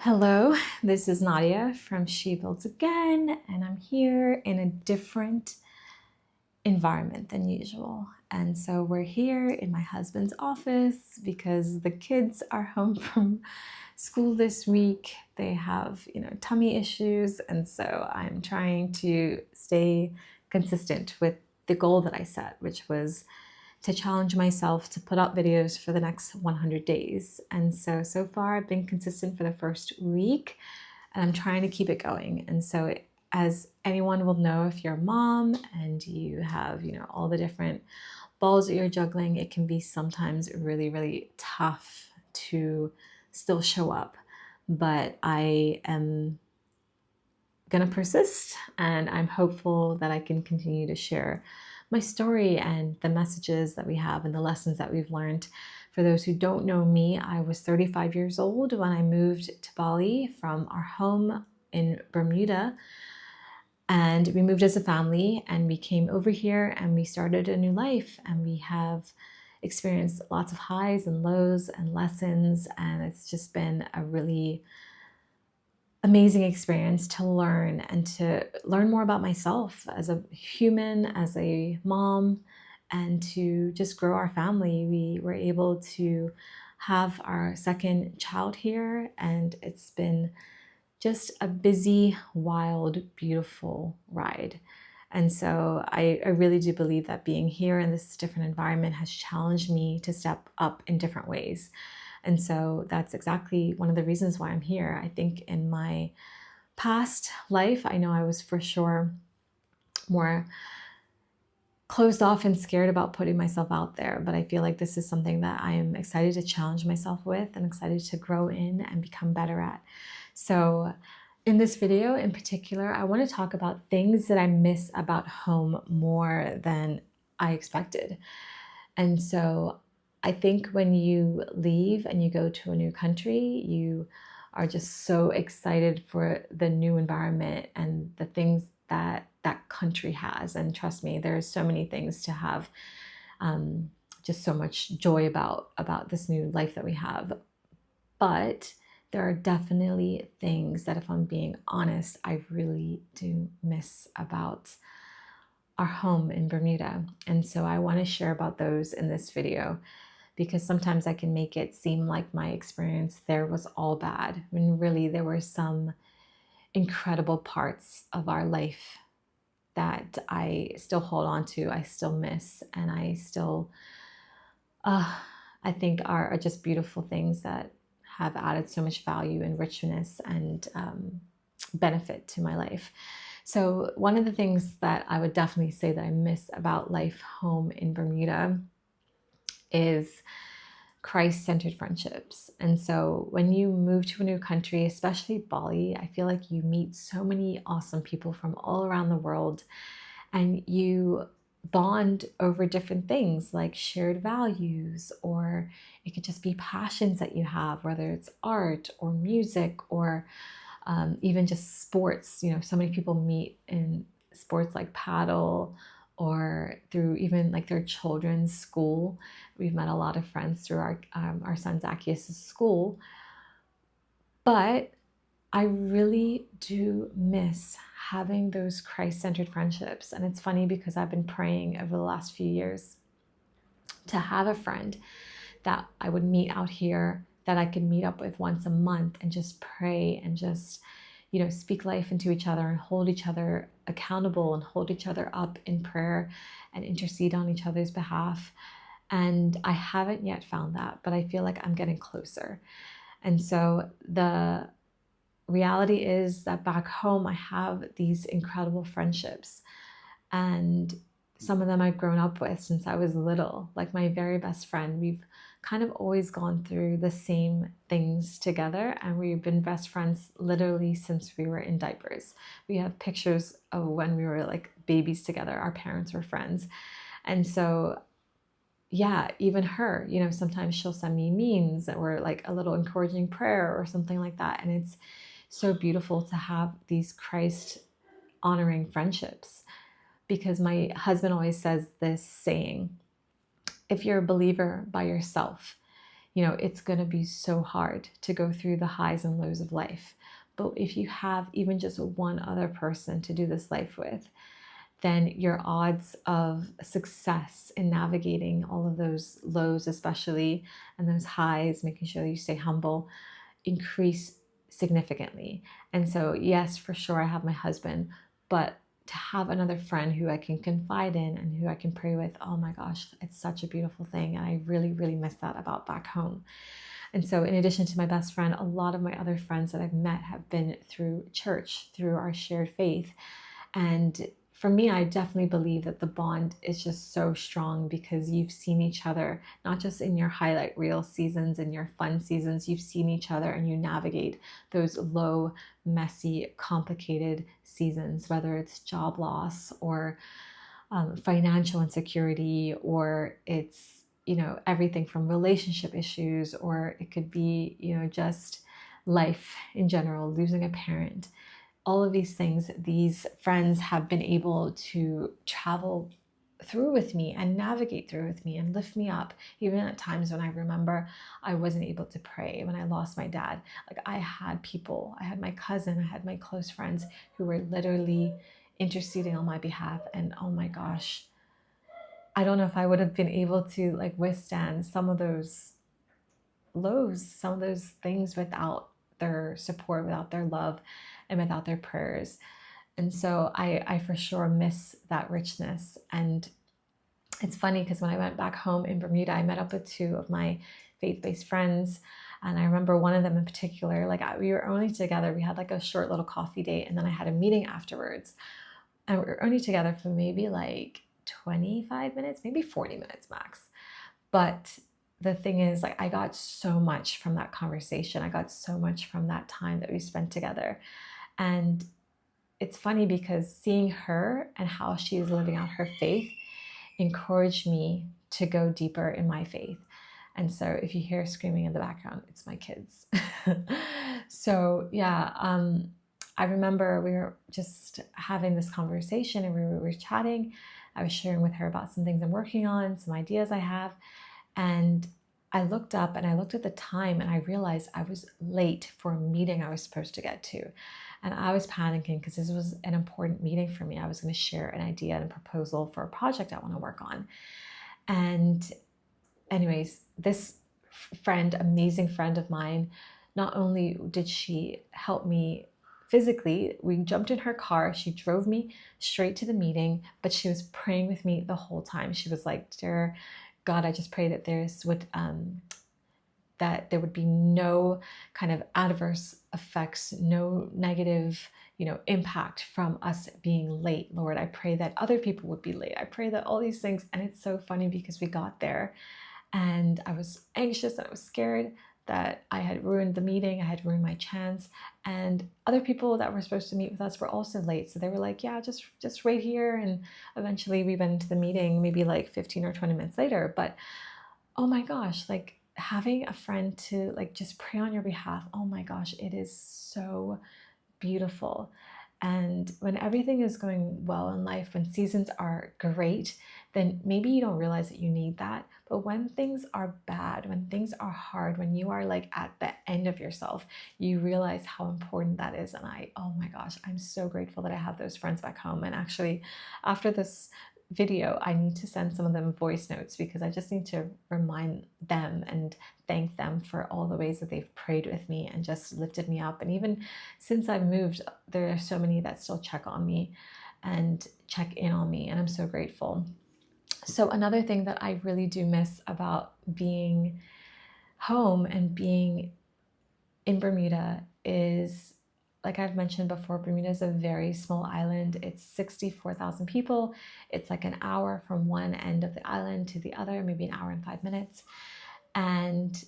Hello, this is Nadia from She Builds Again, and I'm here in a different environment than usual. And so we're here in my husband's office because the kids are home from school this week. They have, tummy issues, and so I'm trying to stay consistent with the goal that I set, which was to challenge myself to put out videos for the next 100 days. And so far I've been consistent for the first week, and I'm trying to keep it going. And so as anyone will know, if you're a mom and you have, all the different balls that you're juggling, it can be sometimes really, really tough to still show up. But I am going to persist, and I'm hopeful that I can continue to share my story and the messages that we have and the lessons that we've learned. For those who don't know me, I was 35 years old when I moved to Bali from our home in Bermuda. And we moved as a family, and we came over here and we started a new life, and we have experienced lots of highs and lows and lessons, and it's just been a really amazing experience to learn and to learn more about myself as a human, as a mom, and to just grow our family. We were able to have our second child here, and it's been just a busy, wild, beautiful ride. And so I really do believe that being here in this different environment has challenged me to step up in different ways. And so that's exactly one of the reasons why I'm here. I think in my past life, I know I was for sure more closed off and scared about putting myself out there. But I feel like this is something that I am excited to challenge myself with and excited to grow in and become better at. So in this video in particular, I want to talk about things that I miss about home more than I expected. And so I think when you leave and you go to a new country, you are just so excited for the new environment and the things that that country has. And trust me, there's so many things to have just so much joy about this new life that we have. But there are definitely things that, if I'm being honest, I really do miss about our home in Bermuda. And so I want to share about those in this video, because sometimes I can make it seem like my experience there was all bad, when really there were some incredible parts of our life that I still hold on to, I still miss, and I still, I think are just beautiful things that have added so much value and richness and benefit to my life. So one of the things that I would definitely say that I miss about life home in Bermuda is Christ-centered friendships. And so when you move to a new country, especially Bali, I feel like you meet so many awesome people from all around the world, and you bond over different things like shared values, or it could just be passions that you have, whether it's art or music or even just sports. So many people meet in sports like paddle, or through even like their children's school. We've met a lot of friends through our son Zacchaeus' school. But I really do miss having those Christ-centered friendships. And it's funny because I've been praying over the last few years to have a friend that I would meet out here, that I could meet up with once a month and just pray and just, speak life into each other and hold each other accountable and hold each other up in prayer and intercede on each other's behalf. And I haven't yet found that, but I feel like I'm getting closer. And so the reality is that back home, I have these incredible friendships, and some of them I've grown up with since I was little. Like my very best friend, we've kind of always gone through the same things together, and we've been best friends literally since we were in diapers. We have pictures of when we were like babies together. Our parents were friends. And so yeah, even her, sometimes she'll send me memes or like a little encouraging prayer or something like that. And it's so beautiful to have these Christ honoring friendships, because my husband always says this saying: if you're a believer by yourself, you know, it's going to be so hard to go through the highs and lows of life. But if you have even just one other person to do this life with, then your odds of success in navigating all of those lows, especially, and those highs, making sure that you stay humble, increase significantly. And so, yes, for sure, I have my husband, but to have another friend who I can confide in and who I can pray with, oh my gosh, it's such a beautiful thing. And I really, really miss that about back home. And so, in addition to my best friend, a lot of my other friends that I've met have been through church, through our shared faith. And for me, I definitely believe that the bond is just so strong because you've seen each other, not just in your highlight reel seasons and your fun seasons, you've seen each other and you navigate those low, messy, complicated seasons, whether it's job loss or financial insecurity, or it's, you know, everything from relationship issues, or it could be, you know, just life in general, losing a parent. All of these things, these friends have been able to travel through with me and navigate through with me and lift me up, even at times when I remember I wasn't able to pray, when I lost my dad. Like, I had people, I had my cousin, I had my close friends who were literally interceding on my behalf. And oh my gosh, I don't know if I would have been able to like withstand some of those lows, some of those things without their support, without their love, and without their prayers. And so I for sure miss that richness. And it's funny because when I went back home in Bermuda, I met up with two of my faith-based friends. And I remember one of them in particular, like we were only together, we had like a short little coffee date, and then I had a meeting afterwards. And we were only together for maybe like 25 minutes, maybe 40 minutes max. But the thing is, like, I got so much from that conversation. I got so much from that time that we spent together. And it's funny because seeing her and how she is living out her faith encouraged me to go deeper in my faith. And so if you hear screaming in the background, it's my kids. So yeah, I remember we were just having this conversation and we were chatting. I was sharing with her about some things I'm working on, some ideas I have. And I looked up and I looked at the time and I realized I was late for a meeting I was supposed to get to. And I was panicking because this was an important meeting for me. I was going to share an idea and a proposal for a project I want to work on. And anyways, this friend, amazing friend of mine, not only did she help me physically, we jumped in her car, she drove me straight to the meeting, but she was praying with me the whole time. She was like, dear God, I just pray that that there would be no kind of adverse effects, no negative, impact from us being late. Lord, I pray that other people would be late. I pray that all these things. And it's so funny because we got there and I was anxious and I was scared that I had ruined the meeting, I had ruined my chance, and other people that were supposed to meet with us were also late. So they were like, yeah, just wait here. And eventually we went into the meeting maybe like 15 or 20 minutes later. But oh my gosh, like having a friend to like just pray on your behalf, oh my gosh, it is so beautiful. And when everything is going well in life, when seasons are great, then maybe you don't realize that you need that. But when things are bad, when things are hard, when you are like at the end of yourself, you realize how important that is. And oh my gosh, I'm so grateful that I have those friends back home. And actually, after this video, I need to send some of them voice notes because I just need to remind them and thank them for all the ways that they've prayed with me and just lifted me up. And even since I've moved, there are so many that still check on me and check in on me, and I'm so grateful. So another thing that I really do miss about being home and being in Bermuda is, like I've mentioned before, Bermuda is a very small island. It's 64,000 people. It's like an hour from one end of the island to the other, maybe an hour and 5 minutes. And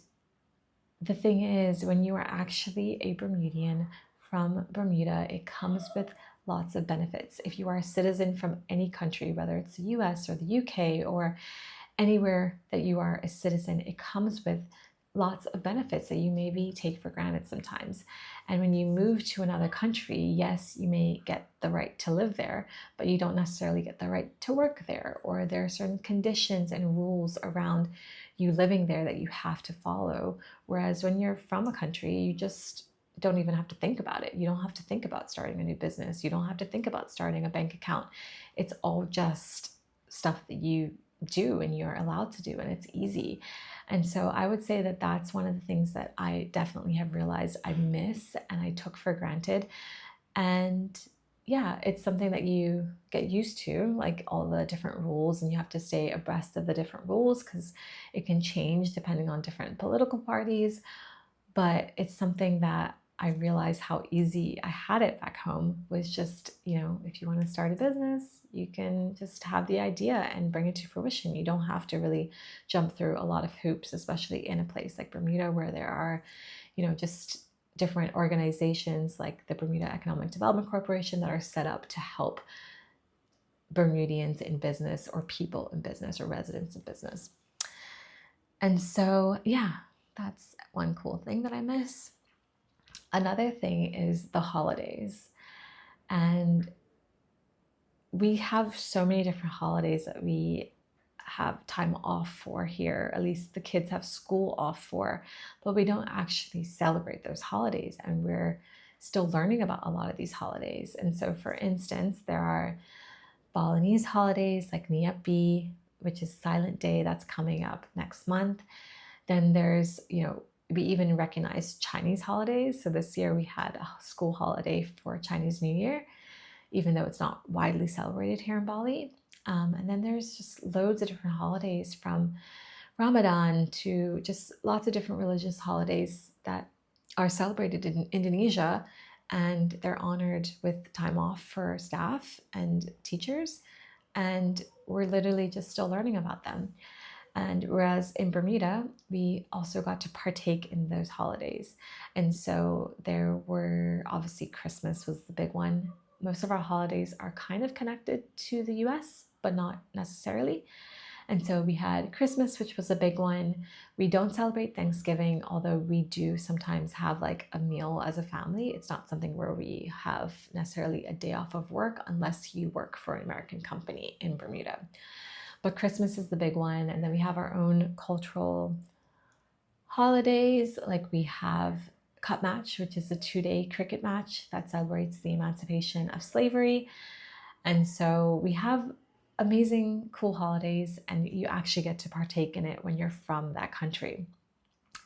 the thing is, when you are actually a Bermudian from Bermuda, it comes with lots of benefits. If you are a citizen from any country, whether it's the US or the UK or anywhere that you are a citizen, it comes with lots of benefits that you maybe take for granted sometimes. And when you move to another country, yes, you may get the right to live there, but you don't necessarily get the right to work there, or there are certain conditions and rules around you living there that you have to follow. Whereas when you're from a country, you just don't even have to think about it. You don't have to think about starting a new business. You don't have to think about starting a bank account. It's all just stuff that you do and you're allowed to do, and it's easy. And so I would say that that's one of the things that I definitely have realized I miss and I took for granted. And yeah, it's something that you get used to, like all the different rules, and you have to stay abreast of the different rules because it can change depending on different political parties. But it's something that I realized how easy I had it back home was just, if you want to start a business, you can just have the idea and bring it to fruition. You don't have to really jump through a lot of hoops, especially in a place like Bermuda where there are, just different organizations like the Bermuda Economic Development Corporation that are set up to help Bermudians in business, or people in business, or residents in business. And so, yeah, that's one cool thing that I miss. Another thing is the holidays. And we have so many different holidays that we have time off for here. At least the kids have school off for, but we don't actually celebrate those holidays. And we're still learning about a lot of these holidays. And so, for instance, there are Balinese holidays like Nyepi, which is Silent Day, that's coming up next month. Then there's, we even recognize Chinese holidays. So this year we had a school holiday for Chinese New Year, even though it's not widely celebrated here in Bali. And then there's just loads of different holidays, from Ramadan to just lots of different religious holidays that are celebrated in Indonesia, and they're honored with time off for staff and teachers. And we're literally just still learning about them. And whereas in Bermuda, we also got to partake in those holidays. And so there were, obviously, Christmas was the big one. Most of our holidays are kind of connected to the US, but not necessarily. And so we had Christmas, which was a big one. We don't celebrate Thanksgiving, although we do sometimes have like a meal as a family. It's not something where we have necessarily a day off of work unless you work for an American company in Bermuda. But Christmas is the big one. And then we have our own cultural holidays. Like we have Cup Match, which is a 2-day cricket match that celebrates the emancipation of slavery. And so we have amazing, cool holidays, and you actually get to partake in it when you're from that country.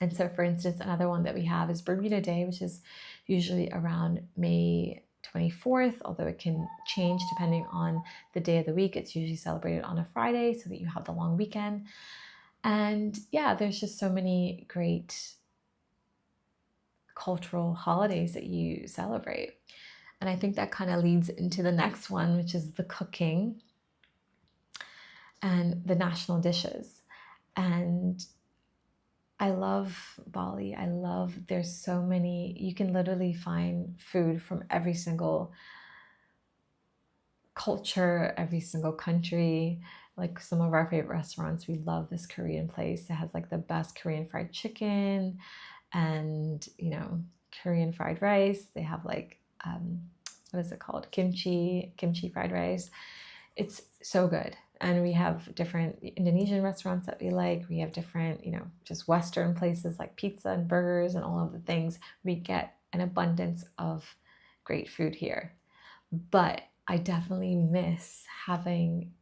And so, for instance, another one that we have is Bermuda Day, which is usually around May 24th, although it can change depending on the day of the week. It's usually celebrated on a Friday so that you have the long weekend. And yeah, there's just so many great cultural holidays that you celebrate. And I think that kind of leads into the next one, which is the cooking and the national dishes. And I love Bali. There's so many, you can literally find food from every single culture, every single country. Like some of our favorite restaurants, we love this Korean place. It has like the best Korean fried chicken and, Korean fried rice. They have like, what is it called? Kimchi fried rice. It's so good. And we have different Indonesian restaurants that we like. We have different, just Western places like pizza and burgers and all of the things. We get an abundance of great food here. But I definitely miss having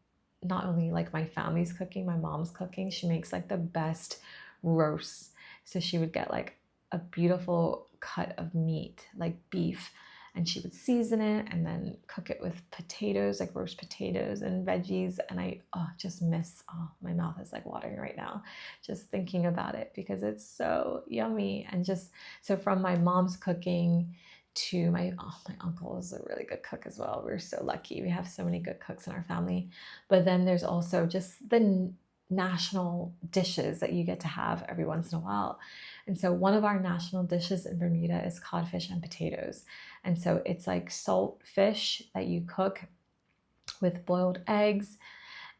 not only like my family's cooking, my mom's cooking. She makes like the best roasts. So she would get like a beautiful cut of meat, like beef, and she would season it and then cook it with potatoes, like roast potatoes and veggies. And I just miss, my mouth is like watering right now just thinking about it because it's so yummy. And just so from my mom's cooking to my uncle is a really good cook as well. We're so lucky. We have so many good cooks in our family. But then there's also just the national dishes that you get to have every once in a while. And so one of our national dishes in Bermuda is codfish and potatoes. And so it's like salt fish that you cook with boiled eggs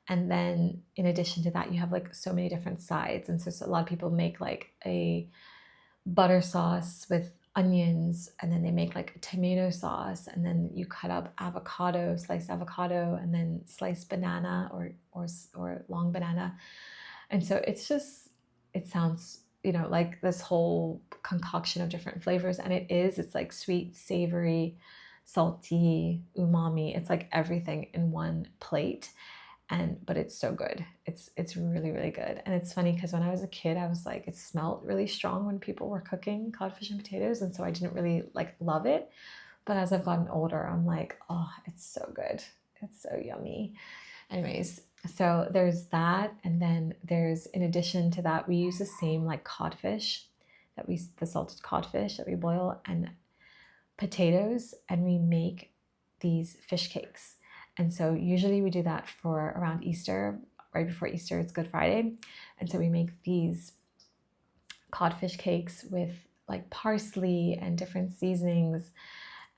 And then in addition to that, you have like so many different sides. And so a lot of people make like a butter sauce with onions, and then they make like a tomato sauce, and then you cut up avocado, sliced avocado, and then sliced banana or long banana. And so it's just, it sounds, you know, like this whole concoction of different flavors. And it's like sweet, savory, salty, umami. It's like everything in one plate. But it's so good. It's really, really good. And it's funny because when I was a kid, I was like, it smelled really strong when people were cooking codfish and potatoes, and so I didn't really like love it. But as I've gotten older, I'm like, oh, it's so good. It's so yummy. Anyways, so there's that, and then there's, in addition to that, we use the same like codfish the salted codfish that we boil, and potatoes, and we make these fish cakes. And so usually we do that for around Easter, right before Easter, it's Good Friday. And so we make these codfish cakes with like parsley and different seasonings.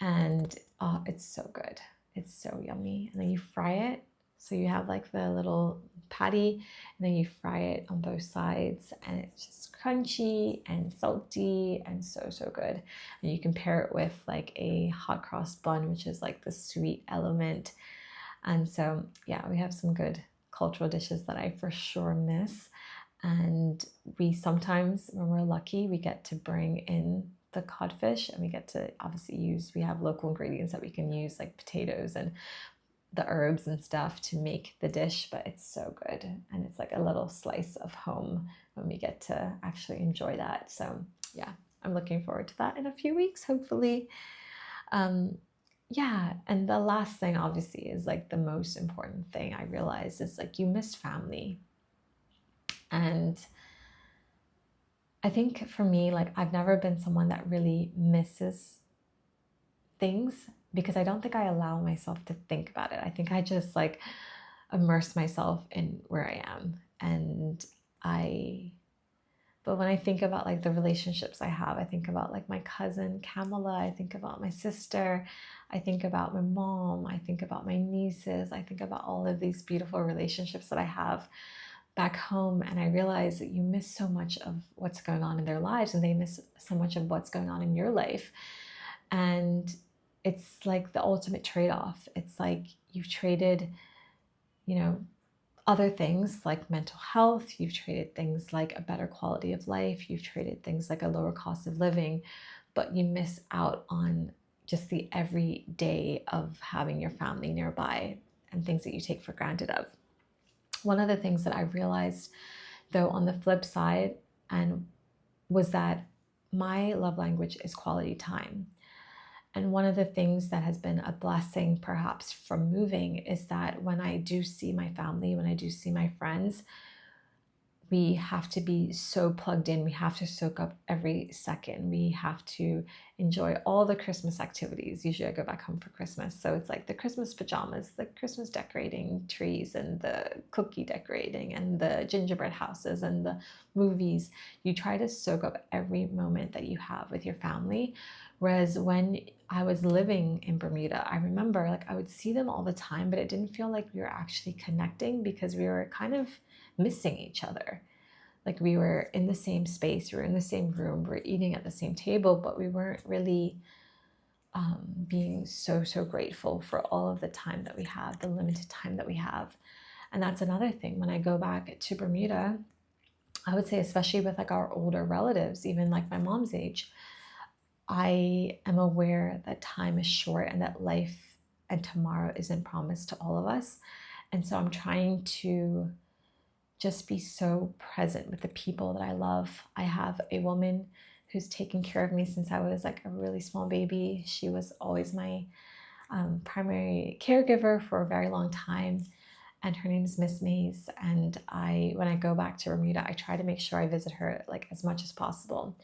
And oh, it's so good. It's so yummy. And then you fry it. So you have like the little patty, and then you fry it on both sides, and it's just crunchy and salty and so, so good. And you can pair it with like a hot cross bun, which is like the sweet element. And so, yeah, we have some good cultural dishes that I for sure miss. And we sometimes, when we're lucky, we get to bring in the codfish, and we get to obviously we have local ingredients that we can use, like potatoes and the herbs and stuff to make the dish, but it's so good. And it's like a little slice of home when we get to actually enjoy that. So yeah, I'm looking forward to that in a few weeks, hopefully. Yeah, and the last thing obviously is like the most important thing I realized is like you miss family. And I think for me, like I've never been someone that really misses things, because I don't think I allow myself to think about it. I think I just like immerse myself in where I am. But when I think about like the relationships I have, I think about like my cousin Kamala, I think about my sister, I think about my mom, I think about my nieces, I think about all of these beautiful relationships that I have back home. And I realize that you miss so much of what's going on in their lives, and they miss so much of what's going on in your life. And it's like the ultimate trade-off. It's like you've traded, you know, other things like mental health, you've traded things like a better quality of life, you've traded things like a lower cost of living, but you miss out on just the everyday of having your family nearby and things that you take for granted of. One of the things that I realized, though, on the flip side, and was that my love language is quality time. And one of the things that has been a blessing, perhaps from moving, is that when I do see my family, when I do see my friends, we have to be so plugged in. We have to soak up every second. We have to enjoy all the Christmas activities. Usually I go back home for Christmas. So it's like the Christmas pajamas, the Christmas decorating trees, and the cookie decorating, and the gingerbread houses, and the movies. You try to soak up every moment that you have with your family. Whereas when I was living in Bermuda, I remember like I would see them all the time, but it didn't feel like we were actually connecting, because we were kind of missing each other. Like we were in the same space, we were in the same room, we were eating at the same table, but we weren't really being so, so grateful for all of the time that we have, the limited time that we have. And that's another thing. When I go back to Bermuda, I would say, especially with like our older relatives, even like my mom's age, I am aware that time is short and that life and tomorrow isn't promised to all of us. And so I'm trying to just be so present with the people that I love. I have a woman who's taken care of me since I was like a really small baby. She was always my primary caregiver for a very long time. And her name is Miss Mays. And when I go back to Bermuda, I try to make sure I visit her like as much as possible.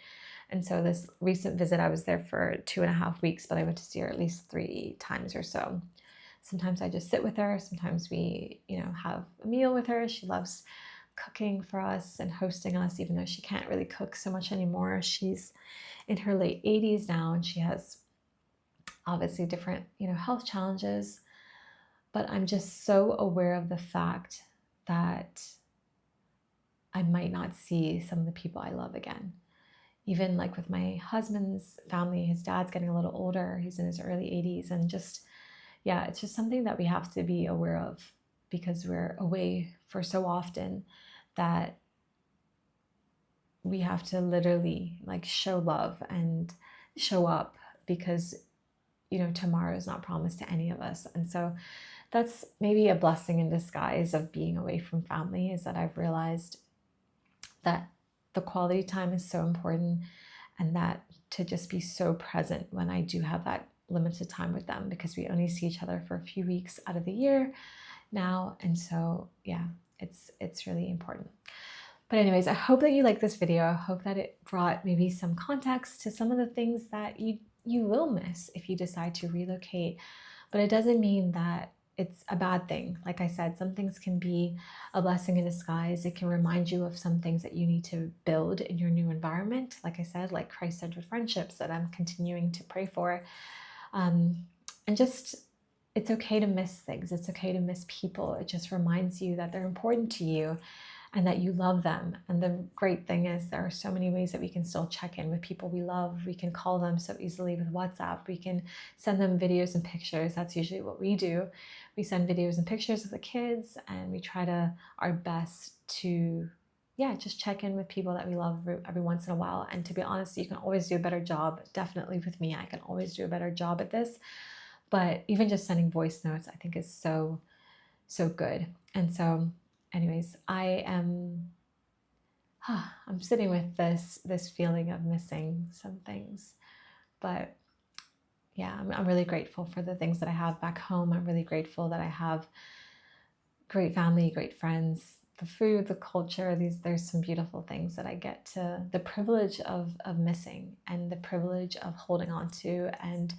And so this recent visit, I was there for 2.5 weeks, but I went to see her at least 3 times or so. Sometimes I just sit with her. Sometimes we, have a meal with her. She loves cooking for us and hosting us, even though she can't really cook so much anymore. She's in her late 80s now, and she has obviously different, health challenges. But I'm just so aware of the fact that I might not see some of the people I love again. Even like with my husband's family, his dad's getting a little older, he's in his early 80s, and just, yeah, it's just something that we have to be aware of because we're away for so often that we have to literally like show love and show up because, you know, tomorrow is not promised to any of us. And so that's maybe a blessing in disguise of being away from family, is that I've realized that the quality time is so important, and that to just be so present when I do have that limited time with them, because we only see each other for a few weeks out of the year now. And so, yeah, it's really important. But anyways, I hope that you like this video. I hope that it brought maybe some context to some of the things that you will miss if you decide to relocate. But it doesn't mean that it's a bad thing. Like I said, some things can be a blessing in disguise. It can remind you of some things that you need to build in your new environment. Like I said, like Christ-centered friendships that I'm continuing to pray for. And just, it's okay to miss things. It's okay to miss people. It just reminds you that they're important to you and that you love them. And the great thing is there are so many ways that we can still check in with people we love. We can call them so easily with WhatsApp. We can send them videos and pictures. That's usually what we do. We send videos and pictures of the kids, and we try to our best to, yeah, just check in with people that we love every once in a while. And to be honest, you can always do a better job. Definitely with me, I can always do a better job at this. But even just sending voice notes, I think is so good. And so anyways, I'm sitting with this feeling of missing some things. But yeah, I'm really grateful for the things that I have back home. I'm really grateful that I have great family, great friends, the food, the culture. There's some beautiful things that I get to, the privilege of missing, and the privilege of holding on to, and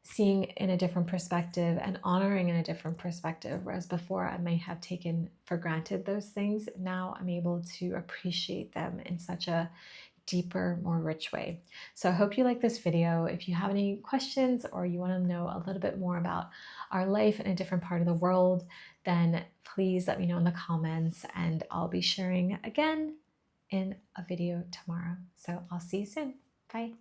seeing in a different perspective and honoring in a different perspective. Whereas before I may have taken for granted those things, now I'm able to appreciate them in such a deeper, more rich way. So I hope you like this video. If you have any questions or you want to know a little bit more about our life in a different part of the world, then please let me know in the comments, and I'll be sharing again in a video tomorrow. So I'll see you soon. Bye.